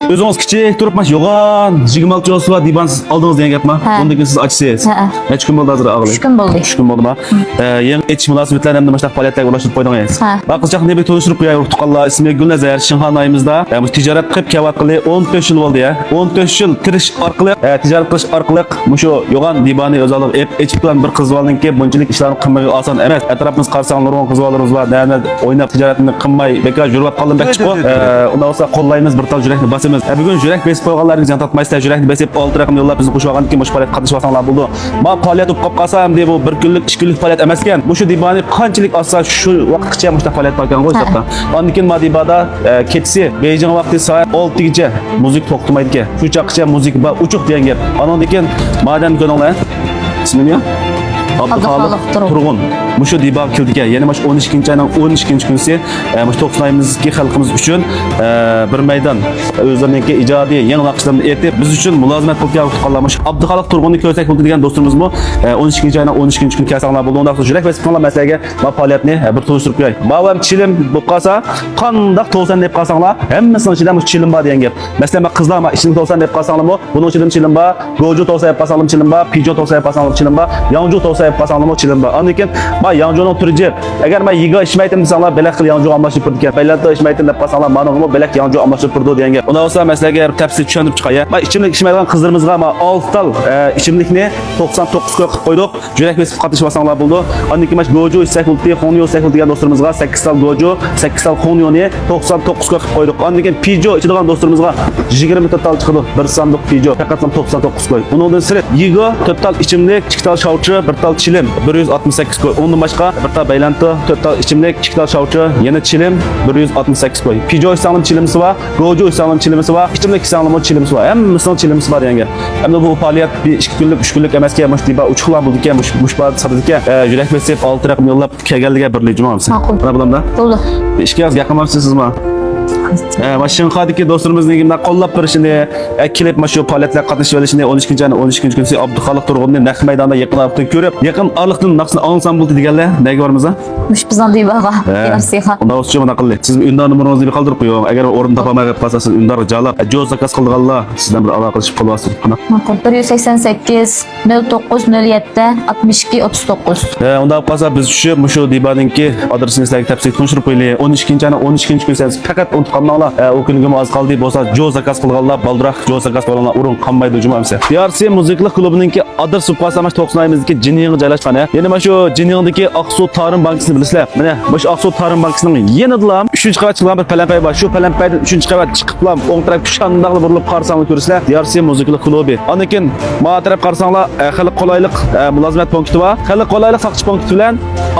Özünüz kichik turib maş yo'g'on 26 yoshsiz va dibansiz oldingiz degan gapmi? Bundan keyin siz ochsangiz. Necha kun bo'ldi hozir og'li? 3 kun bo'ldi. 3 kun bo'ldimi? Yangi etish munosabatlarini hamda mana faoliyatlarga ulashtirib qo'ydingiz. Va qizchaqni deb tanishtirib qo'yay, tuqqanlar ismi Gulnazar Shinxonayimizda tijorat qilib kevatqili 14 yil bo'ldi ya. 14 yil tirish orqali, tijorat qilish orqali mushu yo'g'on dibani o'zalik echib turgan bir qiz bolaniki bunchalik ishlarni qilmagan oson emas. Atrofimiz qarasang nurg'un qiz bolalarimiz bor, o'ynab tijoratini qilmay bekor yurayotganlar bekchiqo. Undan olsa qo'llaymiz bir tal yurakni bosamiz. Bugun yurak besib qo'yganlarga jon tatmaysizlar, yurakni besib 6 raqam yo'llab bizni qo'shib olganki mush faoliyat qatnashib bo'ldi. Men faoliyat o'qib qolsam deb bu 1 kunlik 2 kunlik faoliyat emas ekan. Mushu dibani qanchalik olsa shu vaqtgacha mushta faoliyat qilgan qo'y hisobda. Ondan keyin Madibada ketsi Beijing vaqti soat 6 gacha muzik to'xtamaydi ekan. Shu chaqgacha muzik va uchuq degan gap. Ondan keyin madam ko'ringlar. Ismim ya? Abduxoliq Turg'un. Mushu dibab keldiga, yana mash 12-ayning 12-kunisi mush to'xtayimizki xalqimiz uchun bir maydon o'zlarining ijodiy yangi naqshlarni aytib, biz uchun mulozimat qilgan qolamish. Abduxoliq Turg'unni ko'rsak bo'ldi degan do'stimizmi 12-ayning 12-kun kasanglar bo'ldi. Unda yurak va sifatlar masalaga va faoliyatni bir to'g'ristirib qo'yay. Ba'zan chilim bo'lib qolsa, qandoq to'g'san deb qolsanglar, hammasining ichida mush chilim bor degan gap. Masalan, qizlar ma ishini to'g'san deb qolsanglarmi, buning ichida chilim bor, go'ju to'g'sa deb qolsanglar chilim bor, pijo to'g'sa deb qolsanglar chilim bor, yongju to'g'sa deb qolsanglar chilim bor. Ondan keyin ma yongjuning turi jeb. Agar men yiga ishmaydim desanglar, belak qil yongju almashib turdi ekan. Baylatda ishmaydim deb qolsanglar, menimi belak yongju almashib turdi degan gap. Undan olsa masalaga tafsil tushunib chiqay. Men ichimlik ishmaydigan qizlarimizga ma 6 tal ichimlikni 99 ga qilib qo'ydik. Yurak besib qatnashib olsanglar bo'ldi. Ondan keyin mash go'ju istakulti, xonyo istakulti degan do'stlarimizga 8 tal go'ju, 8 tal xonyoni 99 ga qilib qo'ydik. Ondan keyin pijo ichadigan do'stlarimizga 20 tal chiqdi. Bir sanduq pijo faqat 99 qo'y. Undan sirt yiga 4 tal ichimlik, 2 tal shovchi, 1 tal chilim 168 qo'y. Undan boshqa 1 tal baylanti, 4 tal ichimlik, 2 tal shovchi, yana chilim 168 qo'y. Pijo isanlim chilimsi va go'ju isanlim chilimsi va ichimlik isanlim chilimsi va hammasini chilimsi bor degan. Hamda bu faoliyat 2 kunlik, 3 kunlik emas ekan, mush diba uchuqlar bo'ldi ekan, mush bor sadada ekan. Yurak besib 6 raqam yo'llab kelganligiga birlik jumamsiz. Mana bulamda. Bo'ldi. Ishga yaqinlashsizmi? Shinxonadagi do'stlarimizning qo'llab turishini, kelib shu faoliyatlarga qatnashib olishini 12-kunisi Abduxoliq Turg'unning naq maydonda yaqinlab ko'rib, yaqin orliqdan naqsni olsam bo'ldi deganlar. Nega bormiz? Mush bizdan dibaga yarsiga. Unda o'sha mana qildi. Siz undar numarangizni qoldirib qo'ying. Agar o'rin topolmay qolsangiz, siz undar jalab jo'z zakaz qilganlar sizdan bir aloqalashib qolyapsiz. 188 0907 62 39. Unda qolsa biz shu dibaninki adresini sizlarga tafsil tushuntirib qo'yaylik. 12-kunisi faqat qolmanglar. O kunga moz qoldi bo'lsa, jo'z zakaz qilganlar, baldiroq jo'z zakaz qilganlar o'rin qolmaydi jumamsa. DRC musiqalik klubininki adres qolsamash 90-imizdagi Jinningga joylashgan. Yana mana shu Jinningdagi Aqsu Tarim bankasini bilasizlar. Mana bu Aqsu Tarim bankasining yanida 3-qavat chiqqan bir palampay bor. Shu palampaydan 3-qavat chiqiblar, o'ng taraf shandaqli burilib qarsanglar ko'rsizlar. DRC musiqalik klubi. Ondan keyin ma taraf qarsanglar, xalq qolaylik mulozimat punkti va xalq qolaylik saqchi punkti bilan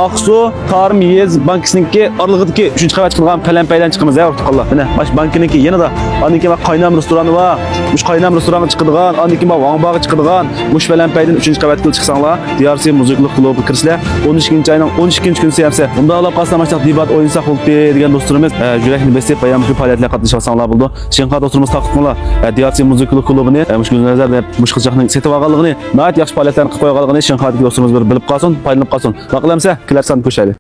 Aqsu Tarim Yez bankasiningki orlig'idagi 3-qavat chiqqan palampaydan chiqamiz ya ortiqlar. Mana baş bankiniki yanida ondan keyin qaynam restorani va mush qaynam restoraniga chiqadigan, ondan keyin Vangbog'ga chiqadigan mush palampaydan 3-qavatga chiqsanglar, DRC musiqalik klubi kirsizlar. 12-ayning 12-kunisi hamsa. Unda olib qolsam mashaq debat o'yinsa xulti degan do'stlarimiz yurakni besib bayram shu faoliyatlarga qatnashib olsanglar bo'ldi. Shinxon do'stlarimiz taqdiqlar DRC musiqalik klubini mushkul nazar deb mushqilchaqning setib olganligini, nihoyat yaxshi faoliyatlarni qilib qo'yganligini Shinxondagi do'stlarimiz bilib qolsin, foydalanib qolsin. Baqalamsa, kilarsan ko'shayli.